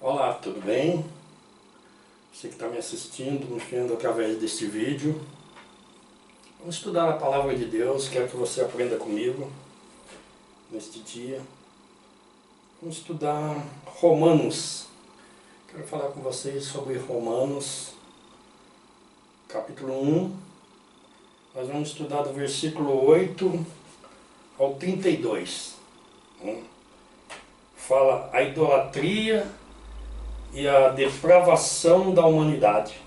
Olá, tudo bem? Você que está me assistindo, me vendo através deste vídeo. Vamos estudar a Palavra de Deus, quero que você aprenda comigo neste dia. Vamos estudar Romanos. Quero falar com vocês sobre Romanos, capítulo 1. Nós vamos estudar do versículo 8 ao 32. Fala a idolatria e a depravação da humanidade.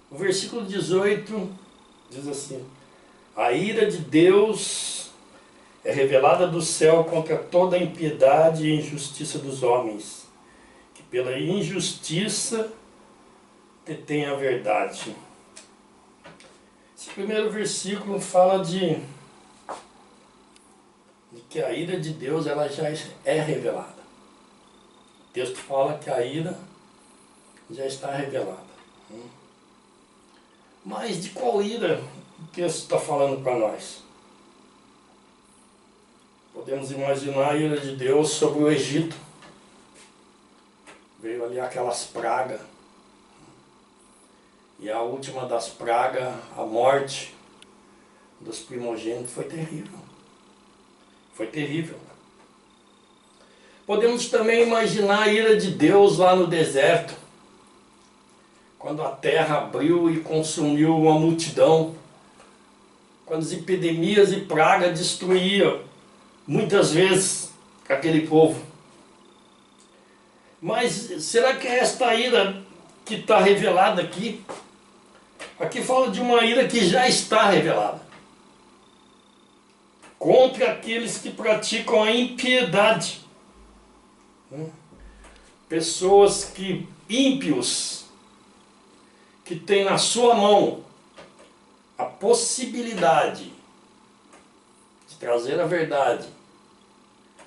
O versículo 18 diz assim: a ira de Deus é revelada do céu contra toda a impiedade e injustiça dos homens, que pela injustiça detêm a verdade. Esse primeiro versículo fala de que a ira de Deus ela já é revelada. O texto fala que a ira já está revelada. Mas de qual ira o texto está falando para nós? Podemos imaginar a ira de Deus sobre o Egito. Veio ali aquelas pragas. E a última das pragas, a morte dos primogênitos, foi terrível. Foi terrível. Podemos também imaginar a ira de Deus lá no deserto, quando a terra abriu e consumiu uma multidão, quando as epidemias e pragas destruíam muitas vezes aquele povo. Mas será que é esta ira que está revelada aqui? Aqui fala de uma ira que já está revelada contra aqueles que praticam a impiedade. Pessoas que, ímpios, que têm na sua mão a possibilidade de trazer a verdade,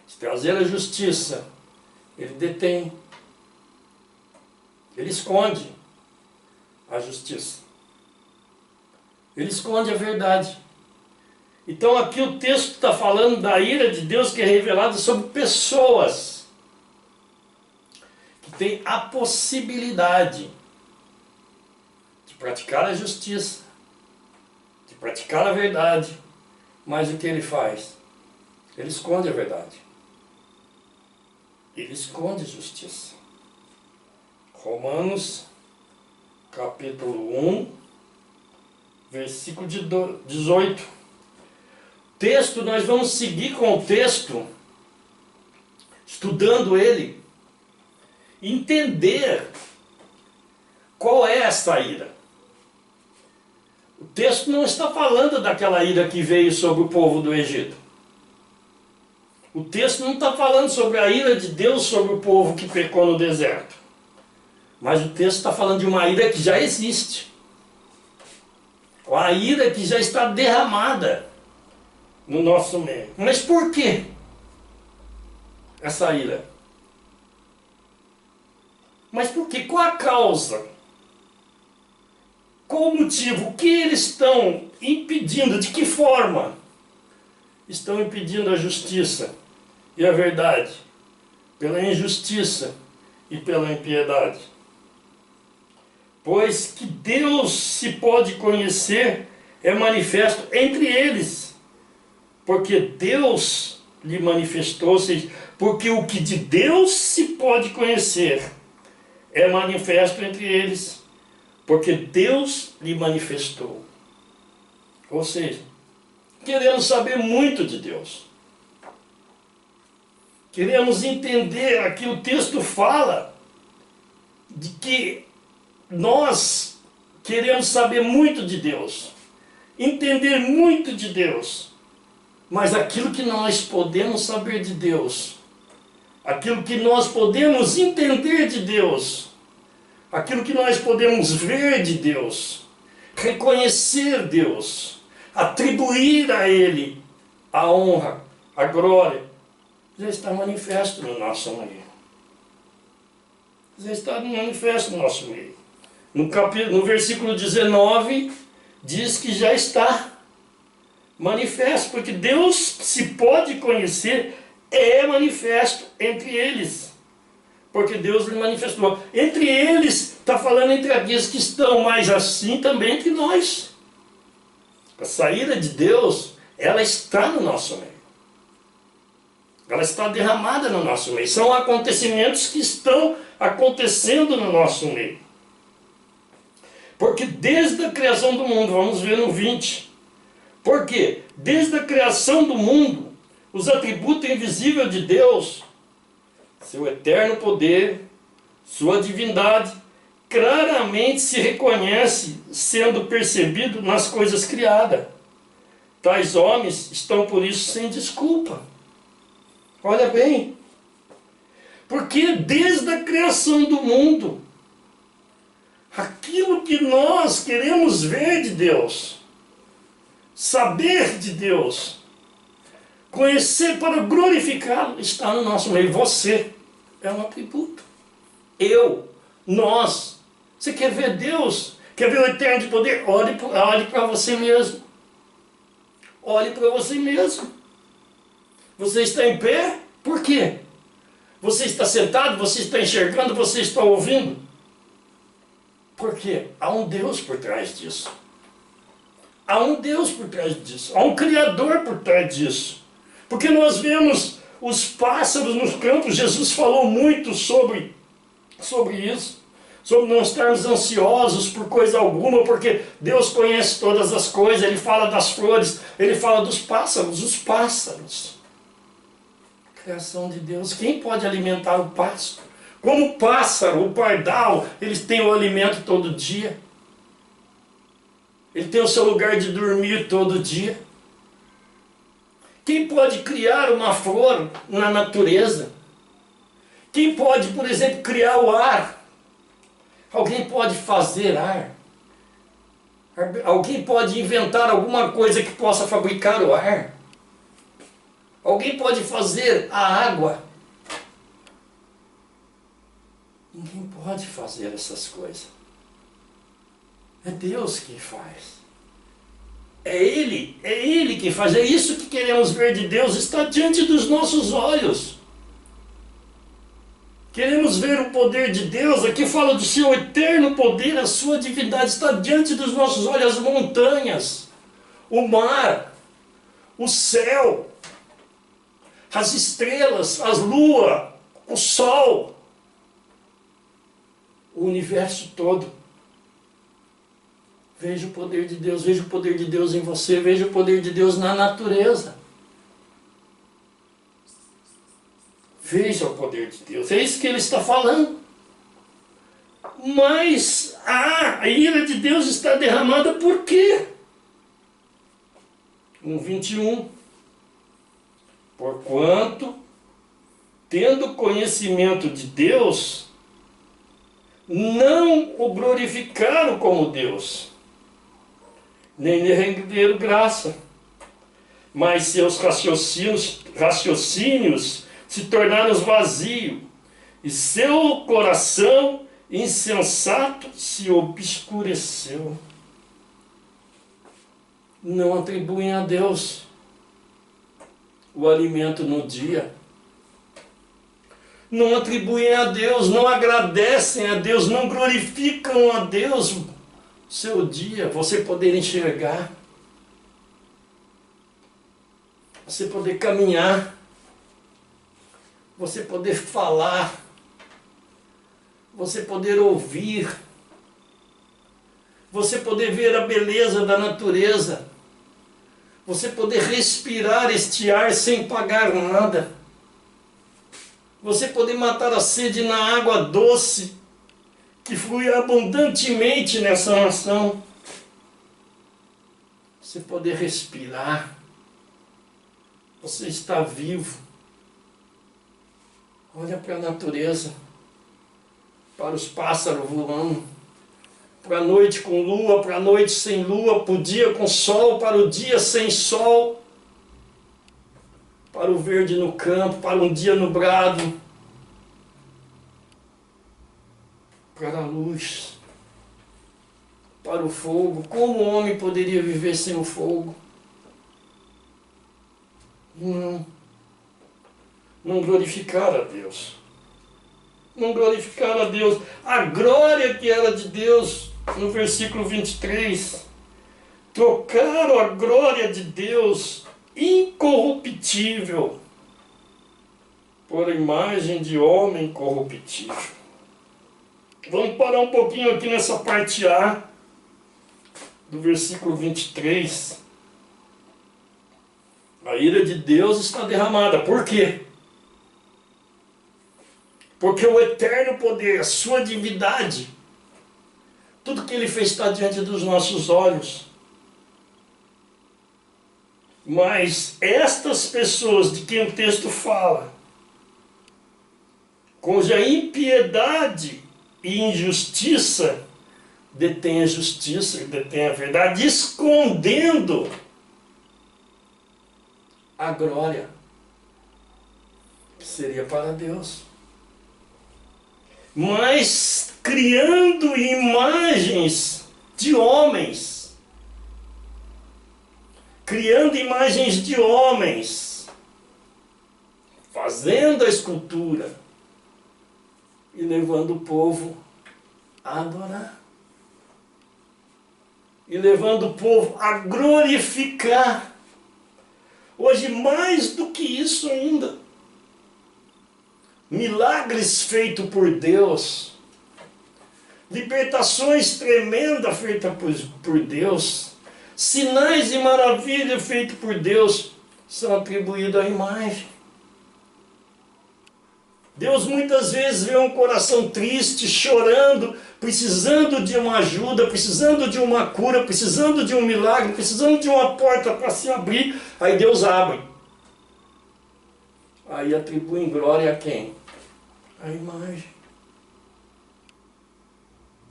de trazer a justiça, ele detém, ele esconde a justiça, ele esconde a verdade. Então aqui o texto está falando da ira de Deus que é revelada sobre pessoas que têm a possibilidade de praticar a justiça, de praticar a verdade, mas o que ele faz? Ele esconde a verdade. Ele esconde a justiça. Romanos, capítulo 1, versículo 18. Texto, nós vamos seguir com o texto, estudando ele, entender qual é essa ira. O texto não está falando daquela ira que veio sobre o povo do Egito. O texto não está falando sobre a ira de Deus sobre o povo que pecou no deserto. Mas o texto está falando de uma ira que já existe. A ira que já está derramada no nosso meio. Mas por que essa ira? Mas por quê? Qual a causa? Qual o motivo? O que eles estão impedindo? De que forma estão impedindo a justiça e a verdade? Pela injustiça e pela impiedade. Pois que Deus se pode conhecer é manifesto entre eles, porque Deus lhe manifestou, ou seja, porque o que de Deus se pode conhecer é manifesto entre eles, porque Deus lhe manifestou. Ou seja, queremos saber muito de Deus. Queremos entender aqui, o texto fala de que nós queremos saber muito de Deus, entender muito de Deus, mas aquilo que nós podemos saber de Deus, aquilo que nós podemos entender de Deus, aquilo que nós podemos ver de Deus, reconhecer Deus, atribuir a Ele a honra, a glória, já está manifesto no nosso meio. Já está manifesto no nosso meio. No versículo 19, diz que já está manifesto, porque Deus se pode conhecer, é manifesto entre eles. porque Deus lhe manifestou. Entre eles, está falando entre aqueles que estão, mas assim também entre nós. A saída de Deus, ela está no nosso meio. Ela está derramada no nosso meio. São acontecimentos que estão acontecendo no nosso meio. Porque desde a criação do mundo, vamos ver no 20. Porque desde a criação do mundo, os atributos invisíveis de Deus, seu eterno poder, sua divindade, claramente se reconhece sendo percebido nas coisas criadas. Tais homens estão por isso sem desculpa. Olha bem, porque desde a criação do mundo, aquilo que nós queremos ver de Deus, saber de Deus, conhecer para glorificá-lo, está no nosso meio. Você é um atributo. Eu, nós. Você quer ver Deus? Quer ver o eterno de poder? Olhe para você mesmo. Olhe para você mesmo. Você está em pé? Por quê? Você está sentado? Você está enxergando? Você está ouvindo? Por quê? Há um Deus por trás disso. Há um Deus por trás disso. Há um Criador por trás disso. Porque nós vemos os pássaros nos campos. Jesus falou muito sobre isso. Sobre não estarmos ansiosos por coisa alguma, porque Deus conhece todas as coisas. Ele fala das flores, Ele fala dos pássaros. Os pássaros. Criação de Deus. Quem pode alimentar o pássaro? Como o pássaro, o pardal, eles têm o alimento todo dia. Ele tem o seu lugar de dormir todo dia. Quem pode criar uma flor na natureza? Quem pode, por exemplo, criar o ar? Alguém pode fazer ar? Alguém pode inventar alguma coisa que possa fabricar o ar? Alguém pode fazer a água? Ninguém pode fazer essas coisas. É Deus que faz. É Ele que faz. É isso que queremos ver de Deus, está diante dos nossos olhos. Queremos ver o poder de Deus. Aqui fala do seu eterno poder, a sua divindade está diante dos nossos olhos. As montanhas, o mar, o céu, as estrelas, as luas, o sol, o universo todo. Veja o poder de Deus, veja o poder de Deus em você, veja o poder de Deus na natureza. Veja o poder de Deus, é isso que ele está falando. Mas a ira de Deus está derramada por quê? 1:21. Porquanto, tendo conhecimento de Deus, não o glorificaram como Deus, nem lhe renderam graça, mas seus raciocínios se tornaram vazios, e seu coração insensato se obscureceu. Não atribuem a Deus o alimento no dia. Não atribuem a Deus, não agradecem a Deus, não glorificam a Deus o seu dia, você poder enxergar, você poder caminhar, você poder falar, você poder ouvir, você poder ver a beleza da natureza, você poder respirar este ar sem pagar nada, você poder matar a sede na água doce que flui abundantemente nessa nação, você poder respirar, você está vivo. Olha para a natureza, para os pássaros voando, para a noite com lua, para a noite sem lua, para o dia com sol, para o dia sem sol, para o verde no campo, para um dia nublado, para a luz, para o fogo. Como o homem poderia viver sem o fogo? Não glorificar a Deus. Não glorificaram a Deus. A glória que era de Deus, no versículo 23, trocaram a glória de Deus incorruptível por imagem de homem corruptível. Vamos parar um pouquinho aqui nessa parte A do versículo 23. A ira de Deus está derramada. Por quê? Porque o eterno poder, a sua divindade, tudo que ele fez está diante dos nossos olhos. Mas estas pessoas de quem o texto fala, cuja impiedade e injustiça detém a justiça, detém a verdade, escondendo a glória que seria para Deus, mas criando imagens de homens, fazendo a escultura e levando o povo a adorar, e levando o povo a glorificar. Hoje, mais do que isso ainda, milagres feitos por Deus, libertações tremendas feitas por Deus, sinais e maravilhas feitos por Deus, são atribuídos à imagem. Deus muitas vezes vê um coração triste, chorando, precisando de uma ajuda, precisando de uma cura, precisando de um milagre, precisando de uma porta para se abrir. Aí Deus abre. Aí atribui glória a quem? A imagem.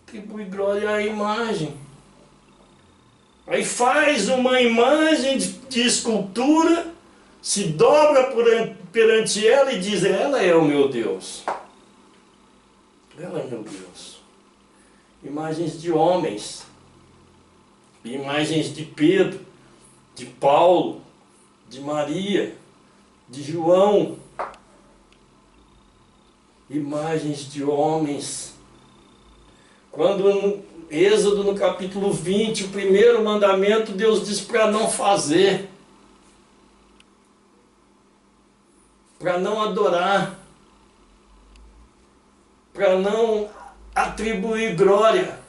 Atribui glória à imagem. Aí faz uma imagem de escultura, se dobra perante ela e diz: ela é o meu Deus. Ela é meu Deus. Imagens de homens, imagens de Pedro, de Paulo, de Maria, de João, imagens de homens. Quando no Êxodo, no capítulo 20, o primeiro mandamento, Deus diz para não fazer, para não adorar, para não atribuir glória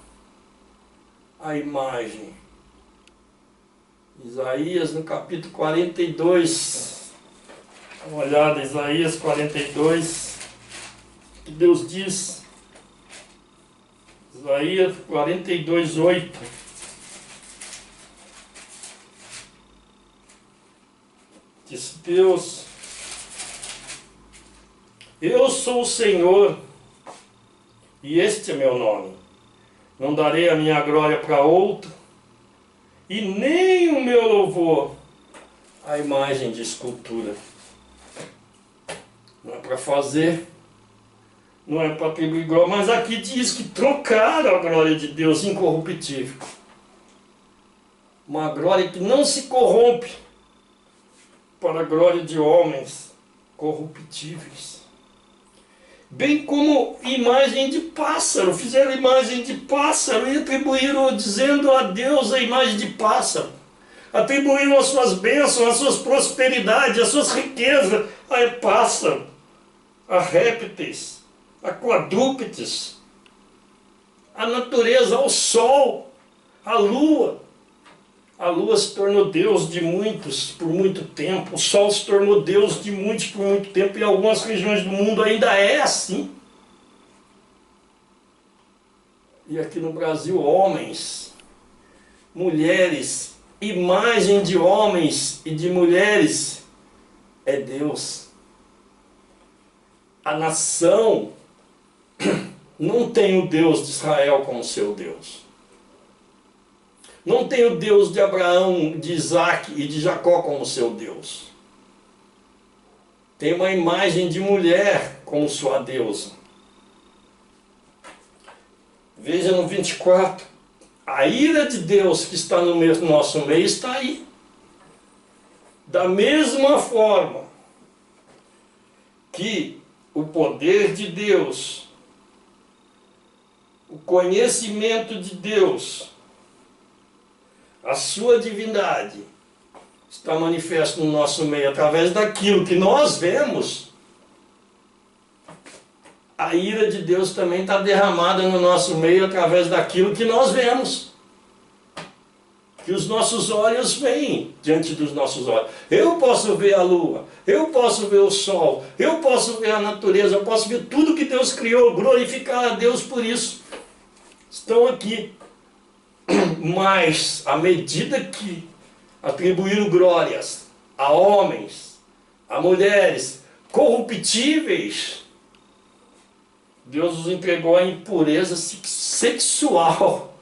à imagem. Isaías, no capítulo 42, dá uma olhada, Isaías 42, que Deus diz, Isaías 42, 8. Diz Deus: eu sou o Senhor, e este é meu nome. Não darei a minha glória para outro, e nem o meu louvor à imagem de escultura. Não é para fazer, não é para atribuir glória, mas aqui diz que trocaram a glória de Deus incorruptível. Uma glória que não se corrompe para a glória de homens corruptíveis. Bem como imagem de pássaro, fizeram imagem de pássaro e atribuíram, dizendo a Deus a imagem de pássaro. Atribuíram as suas bênçãos, as suas prosperidades, as suas riquezas a pássaro, a répteis, a quadrúpedes, a natureza, ao sol, a lua. A lua se tornou Deus de muitos por muito tempo. O sol se tornou Deus de muitos por muito tempo. Em algumas regiões do mundo ainda é assim. E aqui no Brasil, homens, mulheres, imagem de homens e de mulheres é Deus. A nação não tem o Deus de Israel como seu Deus. Não tem o Deus de Abraão, de Isaac e de Jacó como seu Deus. Tem uma imagem de mulher como sua deusa. Veja no 24. A ira de Deus que está no nosso meio está aí. Da mesma forma que o poder de Deus, o conhecimento de Deus, a sua divindade, está manifesto no nosso meio através daquilo que nós vemos, a ira de Deus também está derramada no nosso meio através daquilo que nós vemos. Que os nossos olhos veem diante dos nossos olhos. Eu posso ver a lua, eu posso ver o sol, eu posso ver a natureza, eu posso ver tudo que Deus criou, glorificar a Deus por isso. Estão aqui. Mas, à medida que atribuíram glórias a homens, a mulheres corruptíveis, Deus os entregou à impureza sexual.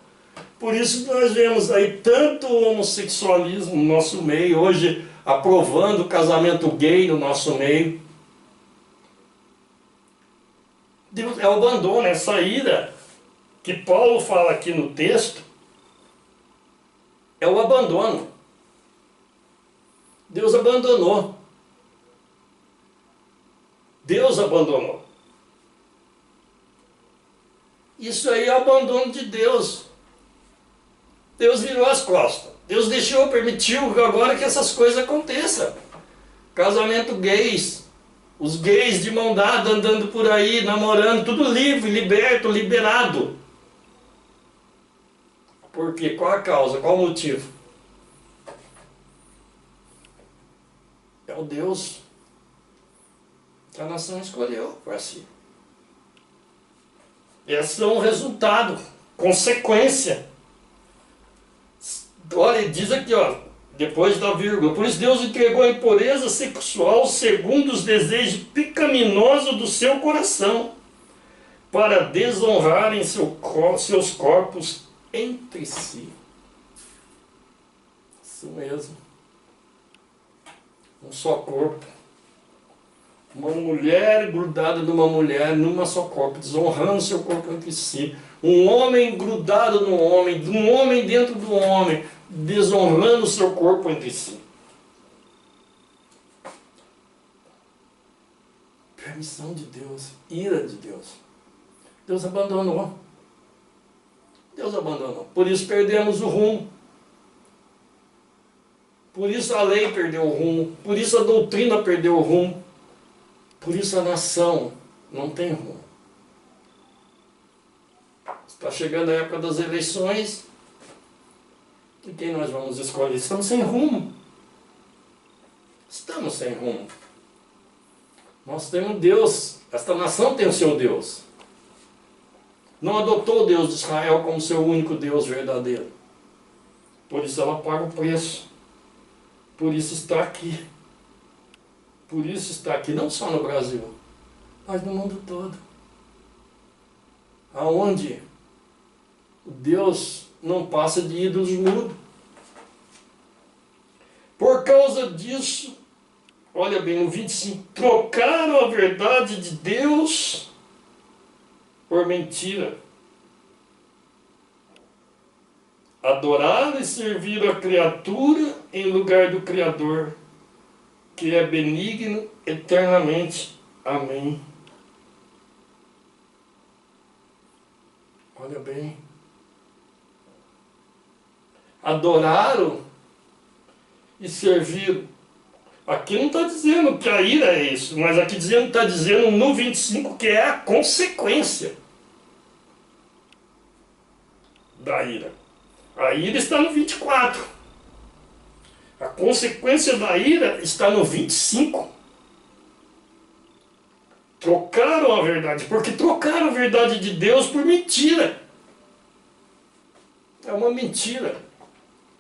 Por isso nós vemos aí tanto homossexualismo no nosso meio, hoje aprovando o casamento gay no nosso meio. Deus é o abandono, essa ira que Paulo fala aqui no texto, é o abandono. Deus abandonou. Deus abandonou. Isso aí é o abandono de Deus. Deus virou as costas. Deus deixou, permitiu agora que essas coisas aconteçam. Casamento gays. Os gays de mão dada andando por aí, namorando, tudo livre, liberto, liberado. Por quê? Qual a causa? Qual o motivo? É o Deus que a nação escolheu para si. Esse é um resultado, consequência. Olha, diz aqui, ó, depois da vírgula: por isso Deus entregou a impureza sexual segundo os desejos pecaminosos do seu coração, para desonrarem seus corpos entre si. Isso mesmo. Um só corpo. Uma mulher grudada numa mulher, numa só corpo, desonrando seu corpo entre si. Um homem grudado no homem, um homem dentro do homem, desonrando seu corpo entre si. Permissão de Deus, ira de Deus. Deus abandonou. Deus abandonou. Por isso perdemos o rumo. Por isso a lei perdeu o rumo. Por isso a doutrina perdeu o rumo. Por isso a nação não tem rumo. Está chegando a época das eleições. E quem nós vamos escolher? Estamos sem rumo. Estamos sem rumo. Nós temos Deus. Esta nação tem o seu Deus. Não adotou o Deus de Israel como seu único Deus verdadeiro. Por isso ela paga o preço. Por isso está aqui. Por isso está aqui, não só no Brasil, mas no mundo todo. Aonde Deus não passa de ídolos mudos. Por causa disso, olha bem, no 25, trocaram a verdade de Deus por mentira. Adoraram e serviram a criatura em lugar do Criador, que é benigno eternamente. Amém. Olha bem. Adoraram e serviram. Aqui não está dizendo que a ira é isso, mas aqui está dizendo no 25 que é a consequência da ira. A ira está no 24. A consequência da ira está no 25. Trocaram a verdade, porque trocaram a verdade de Deus por mentira. É uma mentira,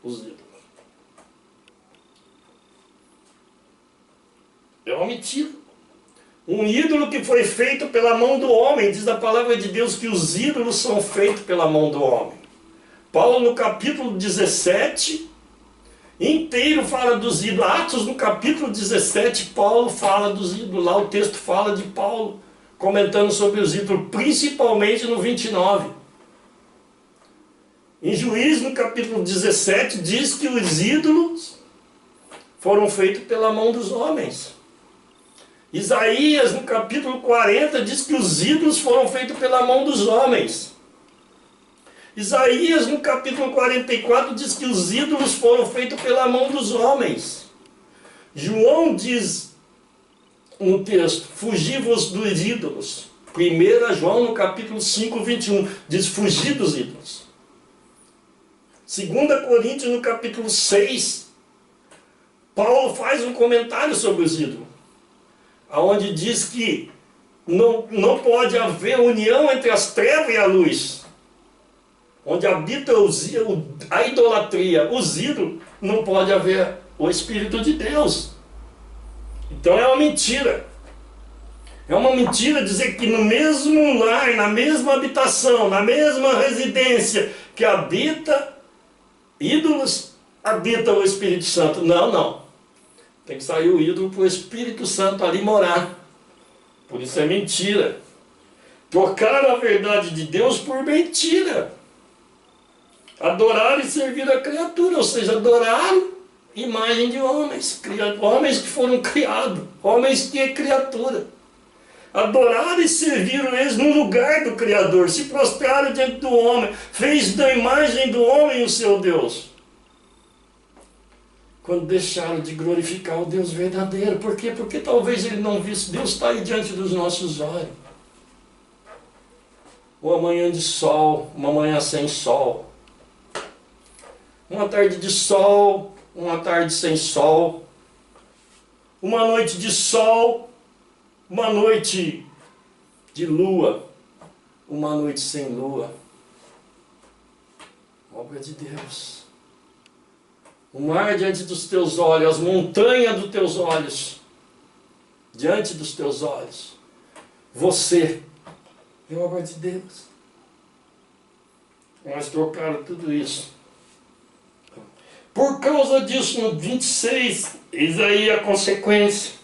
os ídolos. É uma mentira. Um ídolo que foi feito pela mão do homem. Diz a palavra de Deus que os ídolos são feitos pela mão do homem. Paulo no capítulo 17 inteiro fala dos ídolos. Atos no capítulo 17, Paulo fala dos ídolos. Lá o texto fala de Paulo comentando sobre os ídolos, principalmente no 29. Em Juízes no capítulo 17 diz que os ídolos foram feitos pela mão dos homens. Isaías, no capítulo 40, diz que os ídolos foram feitos pela mão dos homens. Isaías, no capítulo 44, diz que os ídolos foram feitos pela mão dos homens. João diz no texto, fugi-vos dos ídolos. 1 João, no capítulo 5, 21, diz fugir dos ídolos. 2 Coríntios, no capítulo 6, Paulo faz um comentário sobre os ídolos, onde diz que não pode haver união entre as trevas e a luz. Onde habita a idolatria, os ídolos, não pode haver o Espírito de Deus. Então é uma mentira. É uma mentira dizer que no mesmo lar, na mesma habitação, na mesma residência que habita ídolos, habita o Espírito Santo. Não, não. Tem que sair o ídolo para o Espírito Santo ali morar. Por isso é mentira. Trocar a verdade de Deus por mentira. Adorar e servir a criatura, ou seja, adorar imagem de homens, homens que foram criados, homens que é criatura. Adorar e servir eles no lugar do Criador, se prostraram diante do homem, fez da imagem do homem o seu Deus. Quando deixaram de glorificar o Deus verdadeiro, por quê? Porque talvez ele não visse, Deus está aí diante dos nossos olhos. Uma manhã de sol, uma manhã sem sol. Uma tarde de sol, uma tarde sem sol. Uma noite de sol, uma noite de lua, uma noite sem lua. Obra de Deus. O mar diante dos teus olhos, as montanhas dos teus olhos, diante dos teus olhos. Você é obra de Deus. Nós trocaram tudo isso. Por causa disso, no 26, eis aí a consequência.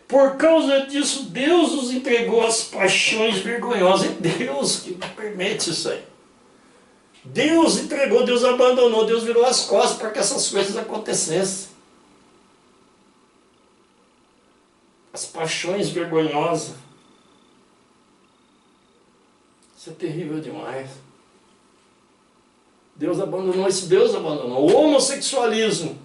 Por causa disso, Deus os entregou às paixões vergonhosas. É Deus que permite isso aí. Deus entregou, Deus abandonou, Deus virou as costas para que essas coisas acontecessem. As paixões vergonhosas. Isso é terrível demais. Deus abandonou isso, Deus abandonou. O homossexualismo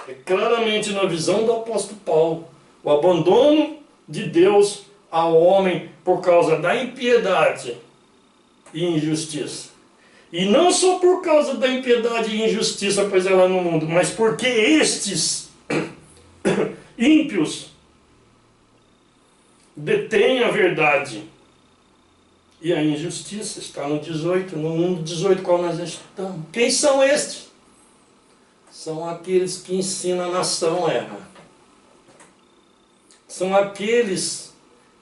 é claramente na visão do apóstolo Paulo, o abandono de Deus ao homem por causa da impiedade e injustiça. E não só por causa da impiedade e injustiça, pois ela é no mundo, mas porque estes ímpios detêm a verdade. E a injustiça está no 18, no mundo 18 qual nós estudamos. Quem são estes? São aqueles que ensinam a nação a errar. São aqueles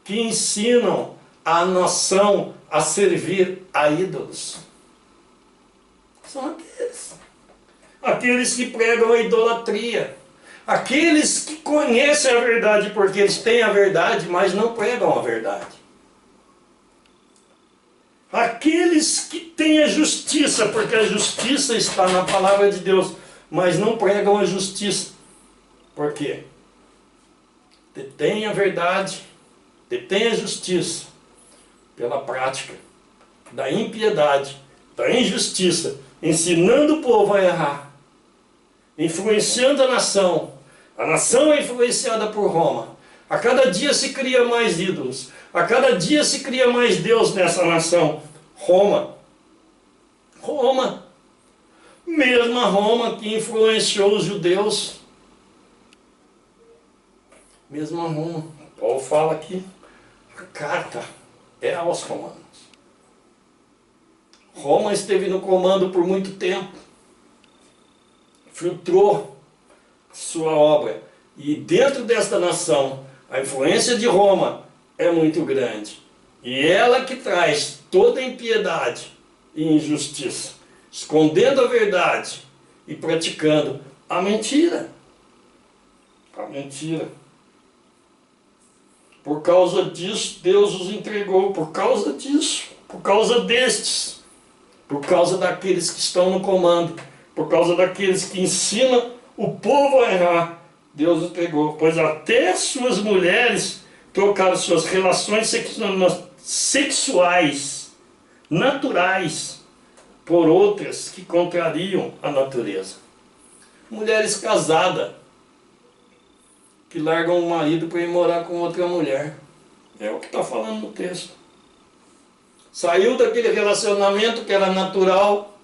que ensinam a nação a servir a ídolos. São aqueles. Aqueles que pregam a idolatria. Aqueles que conhecem a verdade porque eles têm a verdade, mas não pregam a verdade. Aqueles que têm a justiça, porque a justiça está na palavra de Deus, mas não pregam a justiça. Por quê? Detém a verdade, detém a justiça pela prática da impiedade, da injustiça, ensinando o povo a errar, influenciando a nação. A nação é influenciada por Roma. A cada dia se cria mais ídolos. A cada dia se cria mais Deus nessa nação. Roma. Roma. Mesma Roma que influenciou os judeus. Mesma Roma. Paulo fala aqui. A carta é aos romanos. Roma esteve no comando por muito tempo. Filtrou sua obra. E dentro desta nação, a influência de Roma é muito grande. E ela que traz toda impiedade e injustiça, escondendo a verdade e praticando a mentira. A mentira. Por causa disso, Deus os entregou. Por causa disso, por causa destes, por causa daqueles que estão no comando, por causa daqueles que ensinam o povo a errar, Deus entregou, pois até suas mulheres trocaram suas relações sexuais, naturais, por outras que contrariam a natureza. Mulheres casadas, que largam o marido para ir morar com outra mulher. É o que está falando no texto. Saiu daquele relacionamento que era natural,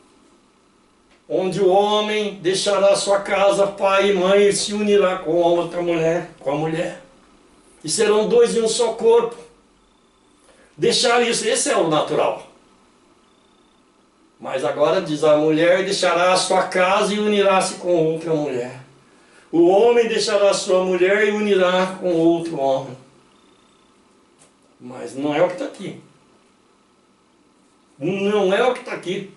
onde o homem deixará sua casa, pai e mãe, e se unirá com a outra mulher, com a mulher. E serão dois em um só corpo. Deixar isso, esse é o natural. Mas agora diz, a mulher deixará a sua casa e unirá-se com outra mulher. O homem deixará a sua mulher e unirá com outro homem. Mas não é o que está aqui. Não é o que está aqui.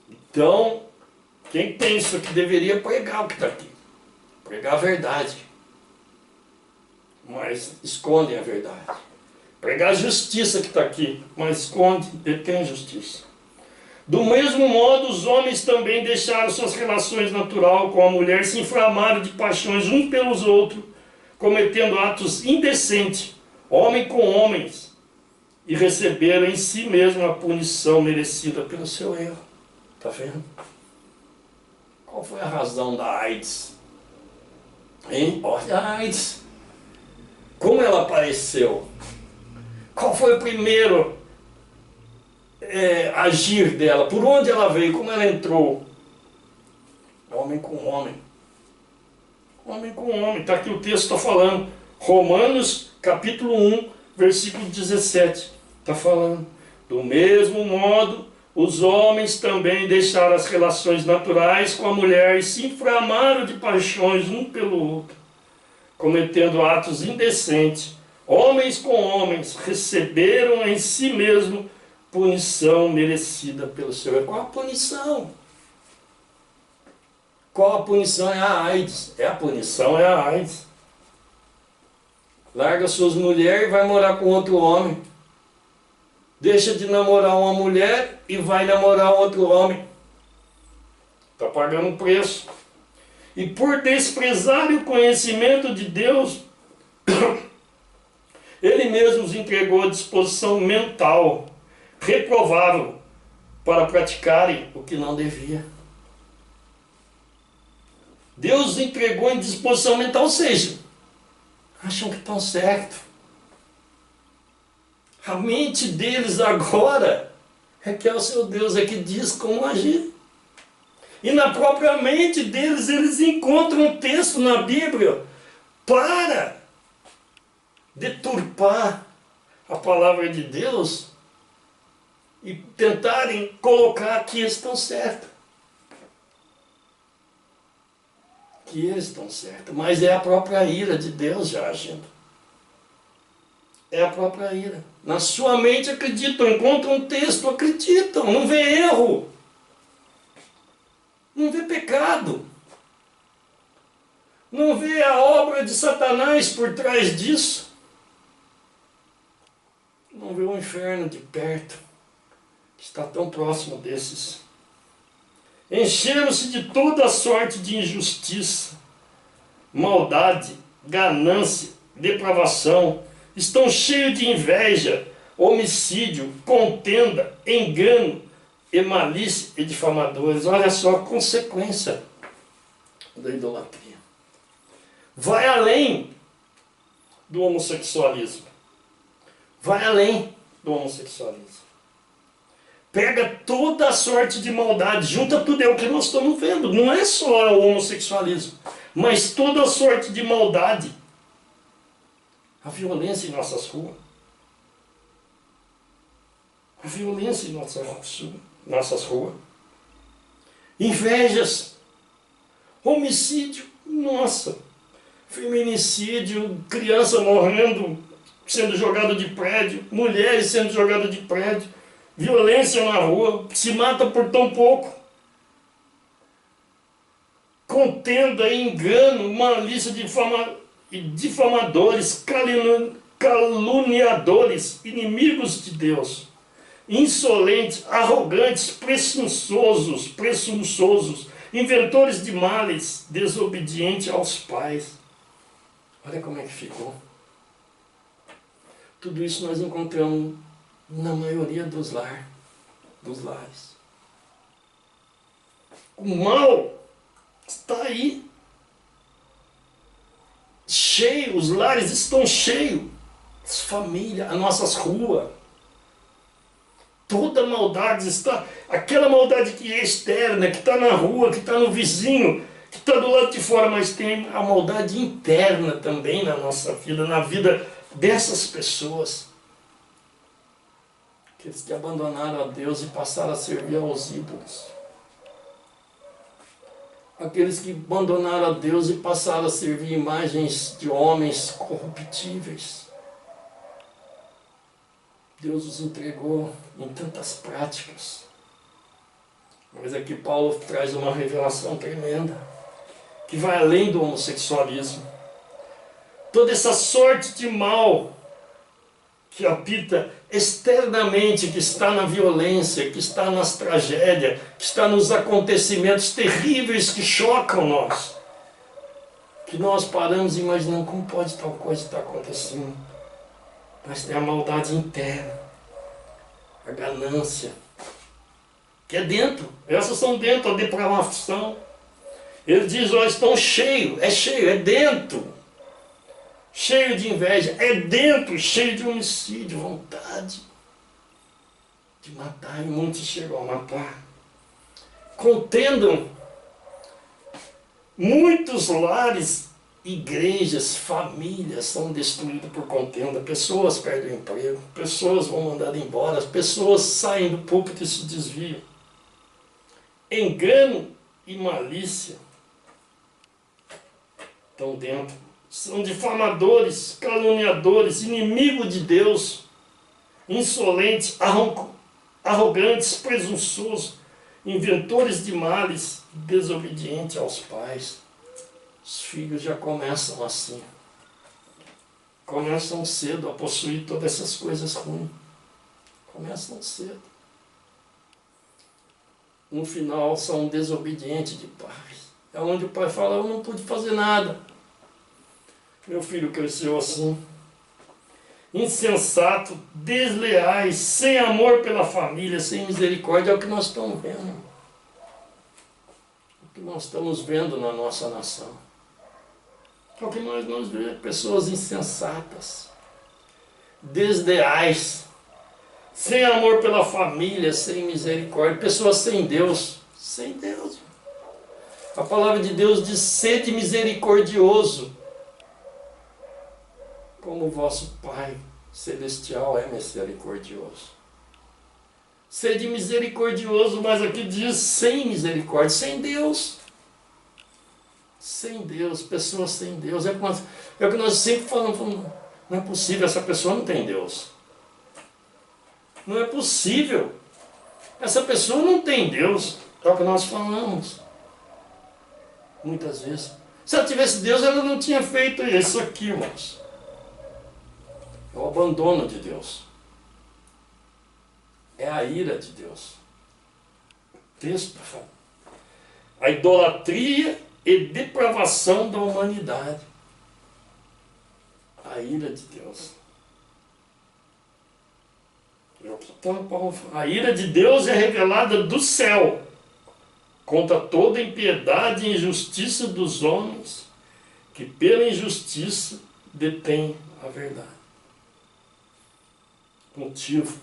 Então, quem tem isso aqui deveria pregar o que está aqui. Pregar a verdade. Mas escondem a verdade. Pregar a justiça que está aqui, mas esconde, detém justiça. Do mesmo modo, os homens também deixaram suas relações naturais com a mulher, se inflamaram de paixões uns pelos outros, cometendo atos indecentes, homem com homens, e receberam em si mesmo a punição merecida pelo seu erro. Está vendo? Qual foi a razão da AIDS? Hein? Olha a AIDS. Como ela apareceu? Qual foi o primeiro agir dela? Por onde ela veio? Como ela entrou? Homem com homem. Homem com homem. Está aqui o texto está falando. Romanos capítulo 1, versículo 17. Está falando. Do mesmo modo, os homens também deixaram as relações naturais com a mulher e se inflamaram de paixões um pelo outro, cometendo atos indecentes. Homens com homens receberam em si mesmo punição merecida pelo seu erro. Qual a punição? Qual a punição? É a AIDS. A punição é a AIDS. Larga suas mulheres e vai morar com outro homem. Deixa de namorar uma mulher e vai namorar outro homem. Está pagando um preço. E por desprezar o conhecimento de Deus, Ele mesmo os entregou à disposição mental, reprovável, para praticarem o que não devia. Deus os entregou em disposição mental, ou seja, acham que estão certo. A mente deles agora é que é o seu Deus, é que diz como agir. E na própria mente deles, eles encontram um texto na Bíblia para deturpar a palavra de Deus e tentarem colocar que eles estão certos. Que eles estão certos. Mas é a própria ira de Deus já agindo. É a própria ira. Na sua mente acreditam, encontram um texto, acreditam, não vê erro. Não vê pecado. Não vê a obra de Satanás por trás disso. Não vê o inferno de perto, que está tão próximo desses. Encheram-se de toda sorte de injustiça, maldade, ganância, depravação. Estão cheios de inveja, homicídio, contenda, engano e malícia e difamadores. Olha só a consequência da idolatria. Vai além do homossexualismo. Vai além do homossexualismo. Pega toda a sorte de maldade, junta tudo, é o que nós estamos vendo. Não é só o homossexualismo, mas toda a sorte de maldade. A violência em nossas ruas. A violência em nossas ruas. Invejas. Homicídio. Nossa. Feminicídio. Criança morrendo, sendo jogada de prédio. Mulheres sendo jogadas de prédio. Violência na rua. Se mata por tão pouco. Contenda, engano, malícia, difamadores, caluniadores, inimigos de Deus, insolentes, arrogantes, presunçosos, inventores de males, desobedientes aos pais. Olha como é que ficou. Tudo isso nós encontramos na maioria dos lares. O mal está aí. Cheio, os lares estão cheios. As famílias, as nossas ruas. Toda maldade está. Aquela maldade que é externa, que está na rua, que está no vizinho, que está do lado de fora, mas tem a maldade interna também na nossa vida, na vida dessas pessoas. Aqueles que abandonaram a Deus e passaram a servir aos ídolos. Aqueles que abandonaram a Deus e passaram a servir imagens de homens corruptíveis. Deus os entregou em tantas práticas. Mas aqui Paulo traz uma revelação tremenda, que vai além do homossexualismo. Toda essa sorte de mal que habita externamente, que está na violência, que está nas tragédias, que está nos acontecimentos terríveis que chocam nós. Que nós paramos e imaginamos como pode tal coisa estar acontecendo. Mas tem a maldade interna, a ganância, que é dentro. Essas são dentro, a depravação. Ele diz, ó, estão cheios, é dentro. Cheio de inveja, é dentro, cheio de homicídio, vontade de matar, e muitos chegam a matar. Contendam muitos lares, igrejas, famílias são destruídas por contenda, pessoas perdem o emprego, pessoas vão mandadas embora, as pessoas saem do púlpito e se desviam. Engano e malícia estão dentro. São difamadores, caluniadores, inimigos de Deus, insolentes, arrogantes, presunçosos, inventores de males, desobedientes aos pais. Os filhos já começam assim. Começam cedo a possuir todas essas coisas ruins. Começam cedo. No final são desobedientes de pais. É onde o pai fala, eu não pude fazer nada. Meu filho cresceu assim. Insensato, desleais, sem amor pela família, sem misericórdia. É o que nós estamos vendo. O que nós estamos vendo na nossa nação. É o que nós vemos. Pessoas insensatas, desleais, sem amor pela família, sem misericórdia. Pessoas sem Deus. Sem Deus. A palavra de Deus diz, sede misericordioso, como o vosso Pai Celestial é misericordioso. Sede misericordioso, mas aqui diz sem misericórdia, sem Deus. Sem Deus, pessoas sem Deus. É o que nós sempre falamos, não é possível, essa pessoa não tem Deus. Não é possível. Essa pessoa não tem Deus. É o que nós falamos. Muitas vezes. Se ela tivesse Deus, ela não tinha feito isso aqui, irmãos. É o abandono de Deus. É a ira de Deus. O texto fala. A idolatria e depravação da humanidade. A ira de Deus. A ira de Deus é revelada do céu contra toda impiedade e injustiça dos homens que pela injustiça detêm a verdade. O motivo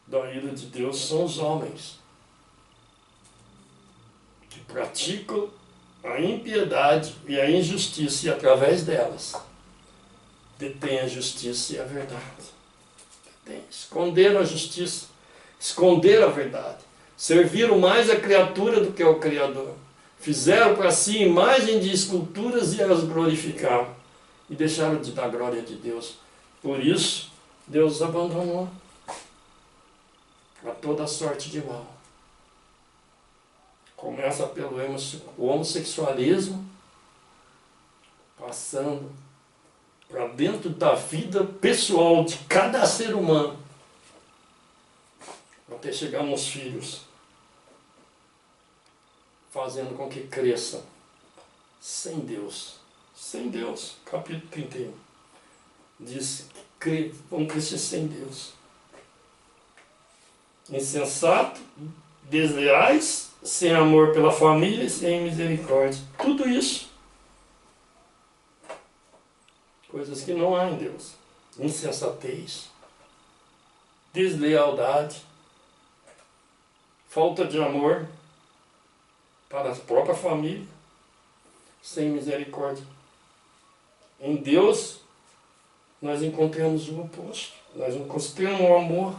da ira de Deus são os homens que praticam a impiedade e a injustiça e através delas detêm a justiça e a verdade. Esconderam a justiça, esconderam a verdade, serviram mais a criatura do que ao Criador, fizeram para si imagem de esculturas e as glorificaram e deixaram de dar glória de Deus. Por isso Deus os abandonou a toda sorte de mal. Começa pelo homossexualismo, passando para dentro da vida pessoal de cada ser humano, até chegar nos filhos. fazendo com que cresçam sem Deus. Sem Deus, capítulo 31. Diz que vão crescer sem Deus. Insensato, desleais, sem amor pela família e sem misericórdia. Tudo isso. Coisas que não há em Deus. Insensatez, deslealdade, falta de amor para a própria família, sem misericórdia. Em Deus, nós encontramos o oposto. Nós encontramos o amor,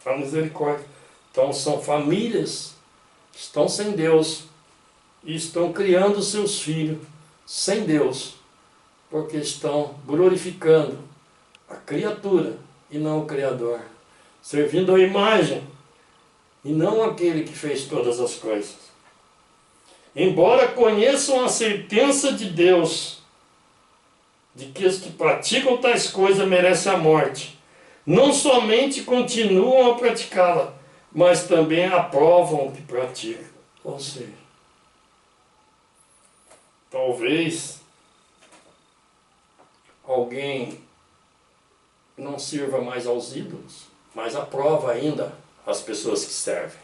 a misericórdia. Então são famílias que estão sem Deus e estão criando seus filhos sem Deus, porque estão glorificando a criatura e não o Criador, servindo a imagem e não aquele que fez todas as coisas. Embora conheçam a sentença de Deus, de que os que praticam tais coisas merecem a morte, não somente continuam a praticá-la, mas também aprovam o que praticam. Ou seja, talvez alguém não sirva mais aos ídolos, mas aprova ainda as pessoas que servem.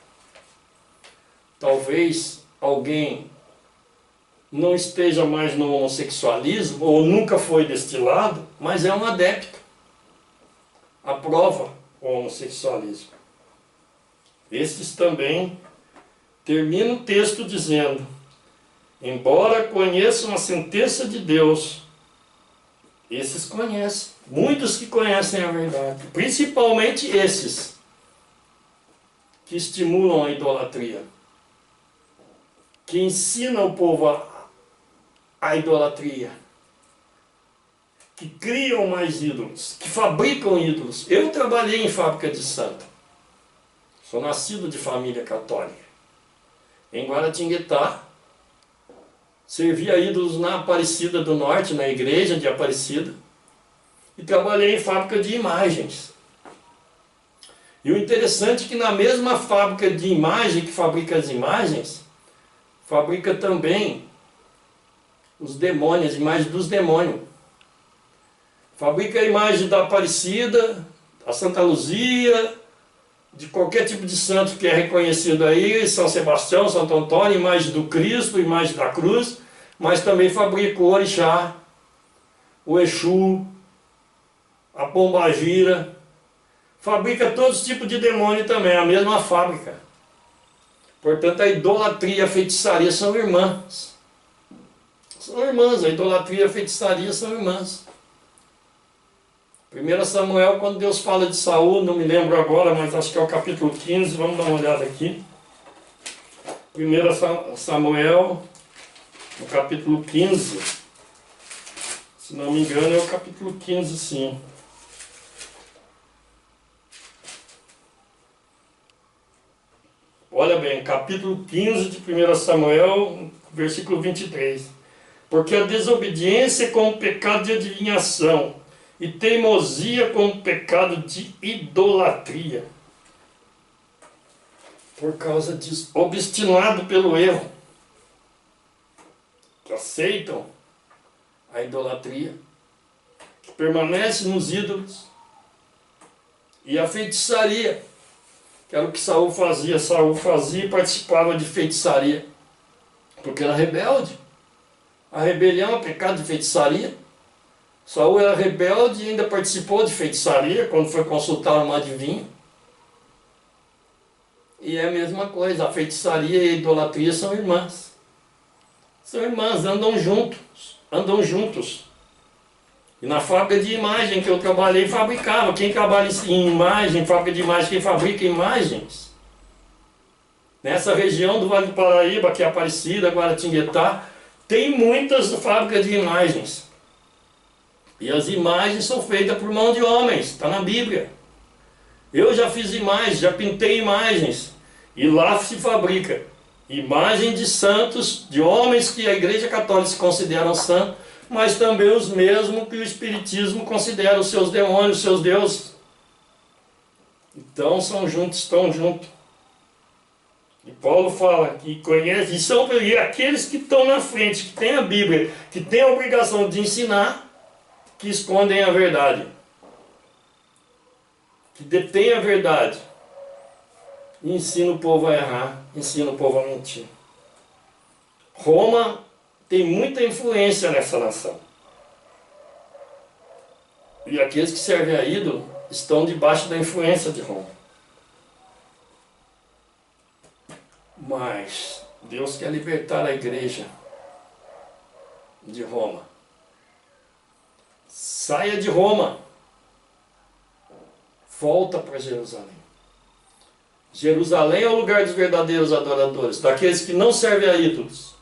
Talvez alguém não esteja mais no homossexualismo, ou nunca foi deste lado, mas é um adepto. Aprova o homossexualismo. Estes também termina o texto dizendo: embora conheçam a sentença de Deus, esses conhecem, muitos que conhecem a verdade, principalmente esses que estimulam a idolatria, que ensinam o povo a idolatria, que criam mais ídolos, que fabricam ídolos. Eu trabalhei em fábrica de santo, sou nascido de família católica, em Guaratinguetá. Servia ídolos na Aparecida do Norte, na igreja de Aparecida, e trabalhei em fábrica de imagens. E o interessante é que na mesma fábrica de imagem que fabrica as imagens, fabrica também os demônios, as imagens dos demônios. Fabrica a imagem da Aparecida, da Santa Luzia, de qualquer tipo de santo que é reconhecido aí, São Sebastião, Santo Antônio, imagem do Cristo, imagem da cruz, mas também fabrica o Orixá, o Exu, a Pombagira, fabrica todos os tipos de demônio também, a mesma fábrica. Portanto, a idolatria e a feitiçaria são irmãs. São irmãs, a idolatria e a feitiçaria são irmãs. 1 Samuel, quando Deus fala de Saul, não me lembro agora, mas acho que é o capítulo 15, vamos dar uma olhada aqui. 1 Samuel, no capítulo 15, se não me engano é o capítulo 15, sim. Olha bem, capítulo 15 de 1 Samuel, versículo 23. Porque a desobediência é como pecado de adivinhação, e teimosia como pecado de idolatria. Por causa disso, obstinado pelo erro, que aceitam a idolatria, que permanece nos ídolos, e a feitiçaria, que era o que Saul fazia. Saul fazia e participava de feitiçaria, porque era rebelde. A rebelião é pecado de feitiçaria. Saul era rebelde e ainda participou de feitiçaria quando foi consultar uma adivinha. E é a mesma coisa, a feitiçaria e a idolatria são irmãs. São irmãs, andam juntos, andam juntos. E na fábrica de imagem que eu trabalhei, fabricava. Quem trabalha em imagem, fábrica de imagem, quem fabrica imagens, nessa região do Vale do Paraíba, que é Aparecida, Guaratinguetá, tem muitas fábricas de imagens. E as imagens são feitas por mão de homens, está na Bíblia. Eu já fiz imagens, já pintei imagens, e lá se fabrica imagem de santos, de homens que a Igreja Católica se considera santos, mas também os mesmos que o Espiritismo considera os seus demônios, os seus deuses. Então são juntos, estão juntos. E Paulo fala que conhece, e aqueles que estão na frente, que têm a Bíblia, que têm a obrigação de ensinar, que escondem a verdade, que detêm a verdade, e ensina o povo a errar, ensina o povo a mentir. Roma tem muita influência nessa nação. E aqueles que servem a ídolo estão debaixo da influência de Roma. Mas Deus quer libertar a igreja de Roma. Saia de Roma. Volta para Jerusalém. Jerusalém é o lugar dos verdadeiros adoradores, daqueles que não servem a ídolos,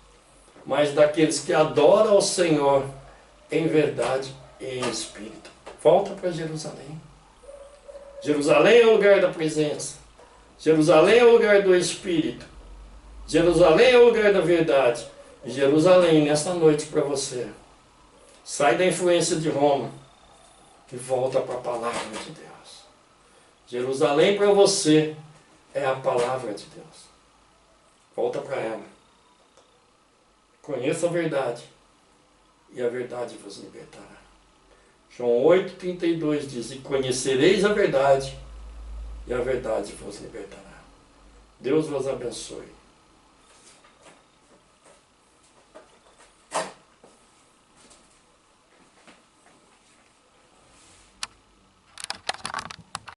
mas daqueles que adoram ao Senhor em verdade e em espírito. Volta para Jerusalém. Jerusalém é o lugar da presença. Jerusalém é o lugar do Espírito. Jerusalém é o lugar da verdade. E Jerusalém, nessa noite para você, sai da influência de Roma e volta para a palavra de Deus. Jerusalém para você é a palavra de Deus. Volta para ela. Conheça a verdade e a verdade vos libertará. João 8,32 diz: e conhecereis a verdade, e a verdade vos libertará. Deus vos abençoe.